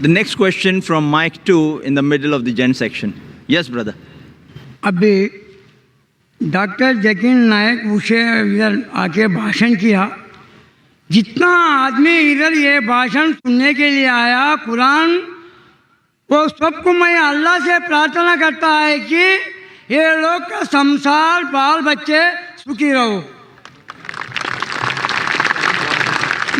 The next question from mic 2 in the middle of the gent section. Yes, brother. अभी doctor Zakir नायक उसे इधर आके भाषण किया। जितना आदमी इधर ये भाषण सुनने के लिए आया, कुरान वो सबको मैं अल्लाह से प्रार्थना करता है कि ये लोग का संसार बाल बच्चे सुखी रहो।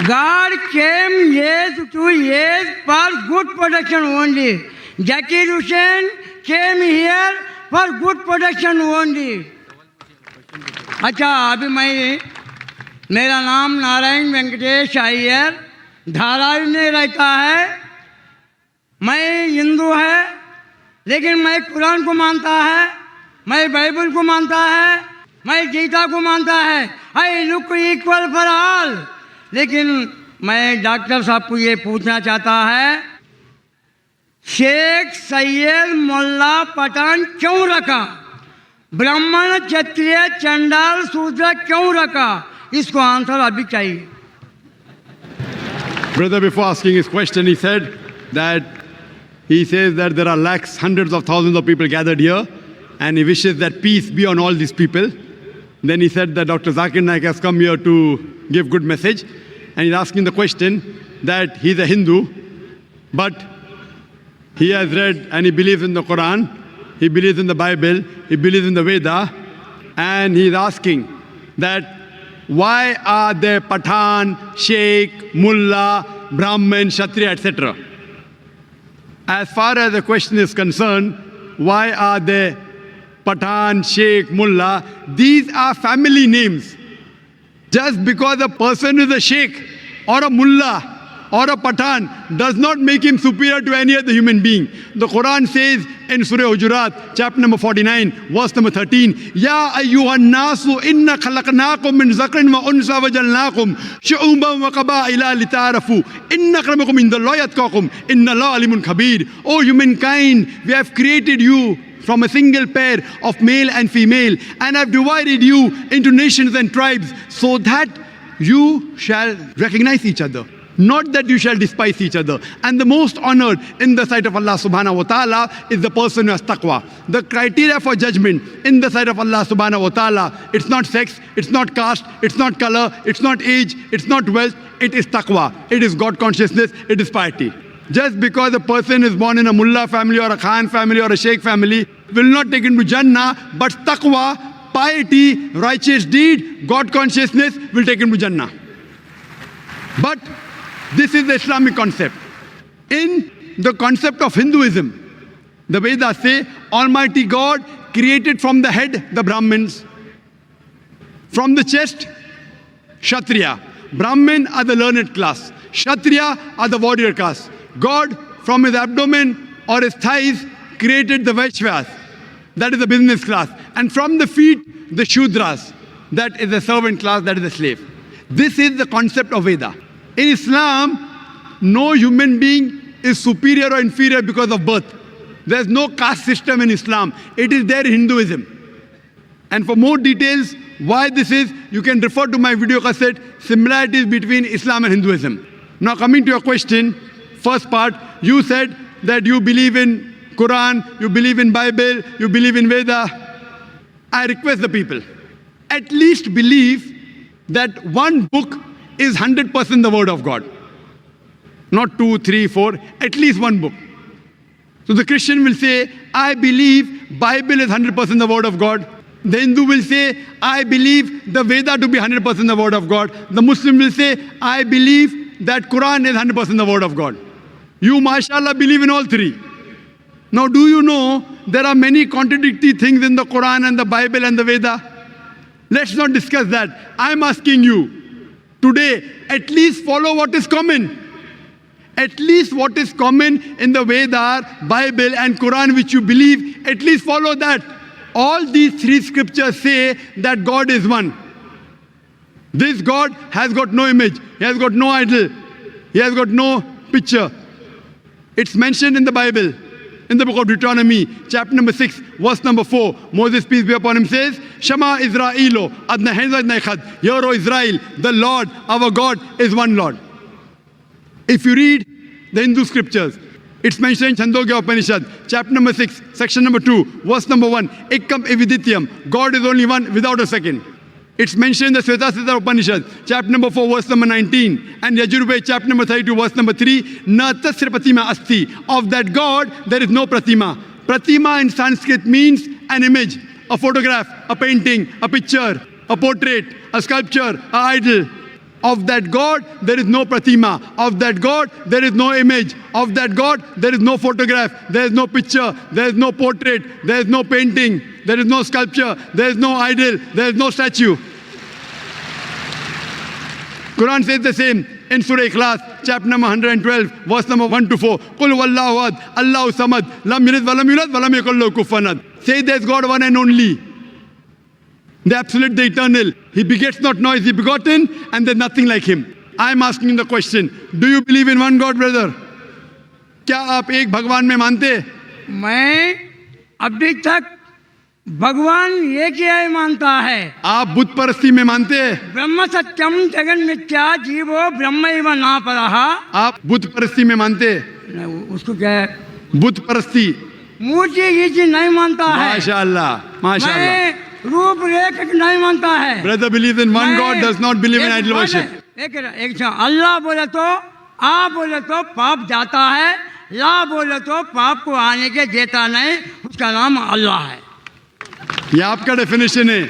God came years to years for good protection only. Zakir Hussain came here for good protection only. अच्छा, अभी मेरा नाम नारायण वेंकटेश अय्यर, धारावी में रहता है। मैं हिंदू है, लेकिन मैं कुरान को मानता है, मैं बाइबल को मानता है, मैं गीता को मानता है। I look equal for all. लेकिन मैं डॉक्टर साहब को ये पूछना चाहता है, शेख सैयद मोल्ला पठान क्यों रखा? ब्राह्मण क्षत्रिय चंडाल शूद्र क्यों रखा? इसको आंसर अभी चाहिए। Brother, before asking his question, he said that he says that there are lakhs, hundreds of thousands of people gathered here, and he wishes that peace be on all these people. Then he said that Dr. Zakir Naik has come here to give good message, and he's asking the question that he's a Hindu, but he has read and he believes in the Quran, he believes in the Bible, he believes in the Veda, and he's asking that why are there Pathan, Sheikh, Mullah, Brahmin, Kshatriya, etc.? As far as the question is concerned, why are there Pathan, Sheikh, Mullah? These are family names. Just because a person is a Sheikh or a Mullah or a Pathan does not make him superior to any other human being. The Quran says in Surah Hujurat, chapter number 49, verse number 13, Ya ayyuhan nasu inna khalaqnakum min zakrin wa unsa wa jalnakum shu'uban wa qaba'ila lita'arafu inna akramakum indallahi atqakum inna Allaha alimun khabir. O humankind, we have created you from a single pair of male and female, and have divided you into nations and tribes so that you shall recognize each other, not that you shall despise each other. And the most honored in the sight of Allah subhanahu wa ta'ala is the person who has taqwa. The criteria for judgment in the sight of Allah subhanahu wa ta'ala, it's not sex, it's not caste, it's not color, it's not age, it's not wealth, it is taqwa. It is God consciousness, it is piety. Just because a person is born in a mullah family or a khan family or a sheikh family will not take him to Jannah, but taqwa, piety, righteous deed, God consciousness will take him to Jannah. But this is the Islamic concept. In the concept of Hinduism, the Vedas say Almighty God created from the head the Brahmins, from the chest Kshatriya. Brahmin are the learned class, Kshatriya are the warrior class. God from his abdomen or his thighs created the Vaishyas, that is the business class, and from the feet the Shudras, that is the servant class, that is the slave. This is the concept of Veda. In Islam, no human being is superior or inferior because of birth. There is no caste system in Islam. It is there in Hinduism. And for more details why this is, you can refer to my video cassette, Similarities Between Islam and Hinduism. Now coming to your question, first part, you said that you believe in Quran, you believe in Bible, you believe in Veda. I request the people, at least believe that one book is 100% the word of God. Not 2, 3, 4, at least one book. So the Christian will say, I believe Bible is 100% the word of God. The Hindu will say, I believe the Veda to be 100% the word of God. The Muslim will say, I believe that Quran is 100% the word of God. You, mashallah, believe in all three. Now, do you know there are many contradictory things in the Quran and the Bible and the Veda? Let's not discuss that. I'm asking you, today, at least follow what is common. At least what is common in the Veda, Bible and Quran which you believe, at least follow that. All these three scriptures say that God is one. This God has got no image. He has got no idol. He has got no picture. It's mentioned in the Bible, in the book of Deuteronomy, chapter number 6, verse number 4. Moses, peace be upon him, says, Shema Israelo, Adna Hezad Nechad. Hear, O Israel, the Lord, our God, is one Lord. If you read the Hindu scriptures, It's mentioned in Chandogya Upanishad, chapter number 6, section number 2, verse number 1. Ekam evidityam. God is only one without a second. It's mentioned in the Svetasita Upanishad, chapter number 4, verse number 19. And Yajurveda, chapter number 32, verse number 3. Na tasya pratima asti. Of that God, there is no pratima. Pratima in Sanskrit means an image, a photograph, a painting, a picture, a portrait, a sculpture, an idol. Of that God, there is no pratima. Of that God, there is no image. Of that God, there is no photograph. There is no picture. There is no portrait. There is no painting. There is no sculpture. There is no idol. There is no statue. Quran says the same in Surah Ikhlas, chapter number 112, verse number 1 to 4. Qul huwallahu ahad, Allahu samad, lam yalid wa lam yulad wa lam yakul lahu kufuwan ahad. Say there's God one and only. The absolute, the eternal. He begets not, nor is he begotten, and there's nothing like him. I'm asking the question, do you believe in one God, brother? क्या आप एक भगवान में मानते हैं? मैं अभी तक भगवान एक ही मानता है। आप बुत परस्ती में मानते हैं? ब्रह्म सत्यम जगन मिथ्या जीवो ब्रह्म एव ना परः। आप बुत परस्ती में मानते हैं? उसको क्या है? बुत परस्ती। मूर्ति ये चीज नहीं मानता है। माशाअल्लाह, माशाअल्लाह। मैं रूप रेख नहीं मानता है। Brother believes in one God, does not believe in idol worship. एक अल्लाह बोले तो आ बोले तो पाप जाता है, ला बोले तो पाप को आने के देता नहीं, उसका नाम अल्लाह है। ये आपका डेफिनेशन है,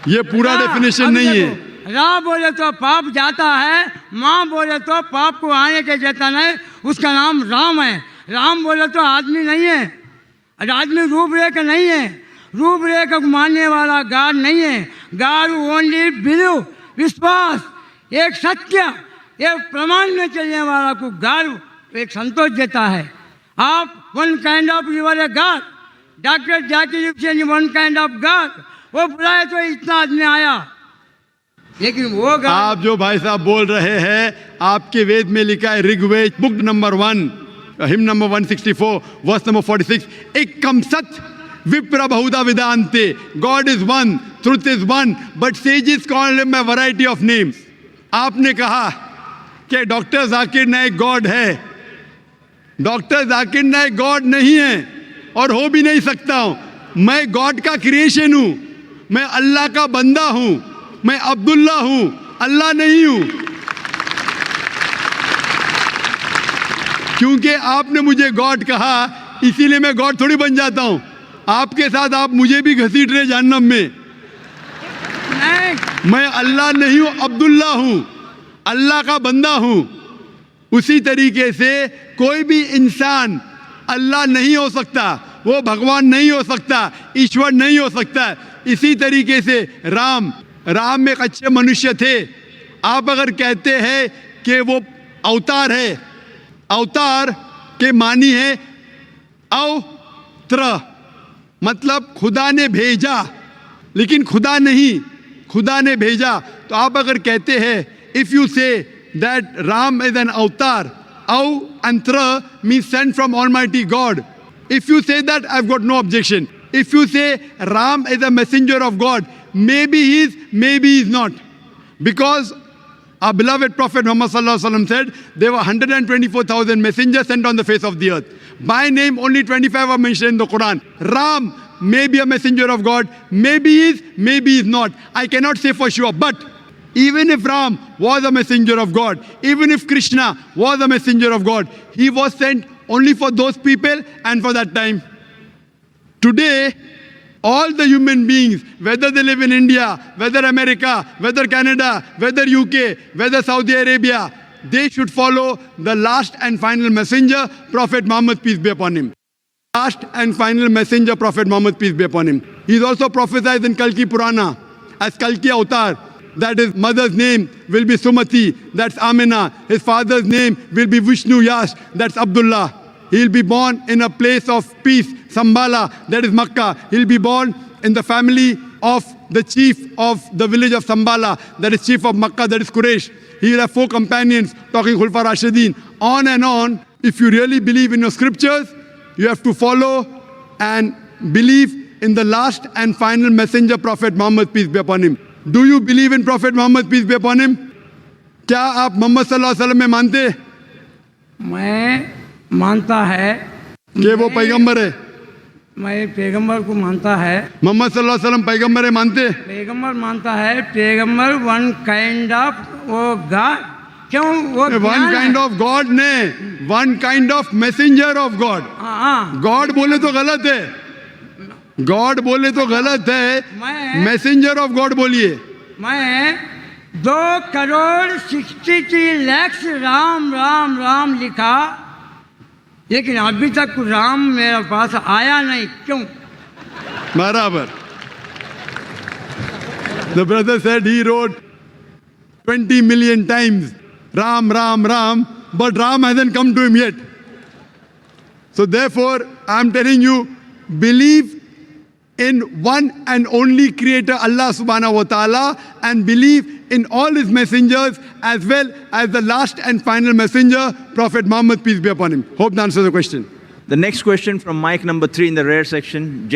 ये पूरा डेफिनेशन नहीं है। रा बोले तो पाप जाता है, माँ बोले तो पाप को आने के देता नहीं, उसका नाम राम है। राम बोले तो आदमी नहीं है, आदमी रूपरेखा नहीं है, रूपरेखा को मानने वाला गॉड नहीं है। गॉड ओनली बिलीव, विश्वास, एक सत्य, एक प्रमाण में चलने वाला को गॉड एक संतोष देता है। आप one kind of you're a god, doctor Zakir Hussain one kind of god, वो बुलाए तो इतना आदमी आया, लेकिन वो गॉड। आप जो भाई साहब बोल रहे हैं, आपके वेद में लिखा है, Rigveda book number 1, hymn number 164, verse number 46, एकम सत विप्र बहुधा विदांते। God is one, truth is one, but sages call him a variety of names. आपने कहा कि डॉक्टर जाकिर नाइक गॉड है। डॉक्टर जाकिर नाइक गॉड नहीं है और हो भी नहीं सकता हूं। मैं गॉड का क्रिएशन हूं, मैं अल्लाह का बंदा हूं, मैं अब्दुल्ला हूं, अल्लाह नहीं हूं। क्योंकि आपने मुझे गॉड कहा, इसीलिए मैं गॉड थोड़ी बन जाता हूं। आपके साथ आप मुझे भी घसीट रहे जहन्नम में। मैं अल्लाह नहीं हूं, अब्दुल्ला हूं, अल्लाह का बंदा हूं। उसी तरीके से कोई भी इंसान अल्लाह नहीं हो सकता, वो भगवान नहीं हो सकता, ईश्वर नहीं हो सकता। इसी तरीके से राम एक अच्छे मनुष्य थे। आप अगर कहते हैं कि वो अवतार है, अवतार के मानी है अवत्र, मतलब खुदा ने भेजा, लेकिन खुदा नहीं, खुदा ने भेजा। तो आप अगर कहते हैं, if you say that Ram is an avatar, अंत्र means sent from almighty God, if you say that I have got no objection. If you say Ram is a messenger of God, maybe he is, maybe he is not, because our beloved Prophet Muhammad sallallahu alaihi wasallam said there were 124,000 messengers sent on the face of the earth. By name, only 25 are mentioned in the Quran. Ram may be a messenger of God, maybe he is, maybe he is not. I cannot say for sure. But even if Ram was a messenger of God, even if Krishna was a messenger of God, he was sent only for those people and for that time. Today, all the human beings, whether they live in India, whether America, whether Canada, whether UK, whether Saudi Arabia, they should follow the last and final messenger, Prophet Muhammad, peace be upon him. Last and final messenger, Prophet Muhammad, peace be upon him. He is also prophesied in Kalki Purana as Kalki Avatar, that his mother's name will be Sumati, that's Amina. His father's name will be Vishnu Yash, that's Abdullah. He'll be born in a place of peace, Sambala, that is Makkah. He'll be born in the family of the chief of the village of Sambala, that is chief of Makkah, that is Quraysh. He'll have 4 companions, talking Khulfa Rashidin, on and on. If you really believe in your scriptures, you have to follow and believe in the last and final messenger, Prophet Muhammad, peace be upon him. Do you believe in Prophet Muhammad, peace be upon him? क्या आप मोहम्मद सल्लल्लाहु अलैहि वसल्लम में मानते? मैं मानता है कि वो पैगंबर है? मैं पैगंबर को मानता है मोहम्मद सल्लल्लाहु अलैहि वसल्लम पैगंबर है, मानते? पैगंबर मानता है पैगंबर वन काइंड ऑफ वो गॉड क्यों वो वन ज्ञान काइंड है। ऑफ गॉड ने, one kind of messenger of God. हाँ गॉड बोले तो गलत है, गॉड बोले तो गलत है, मैं मैसेंजर ऑफ गॉड बोलिए। मैं 2,63,00,000 राम राम राम लिखा लेकिन अभी तक राम मेरे पास आया नहीं क्यों बराबर। The brother said he wrote 20 million times Ram, Ram, Ram, but Ram hasn't come to him yet. So therefore, I'm telling you, believe in one and only creator Allah subhanahu wa ta'ala and believe in all his messengers as well as the last and final messenger, Prophet Muhammad, peace be upon him. Hope that answers the question. The next question from mic number 3 in the rear section.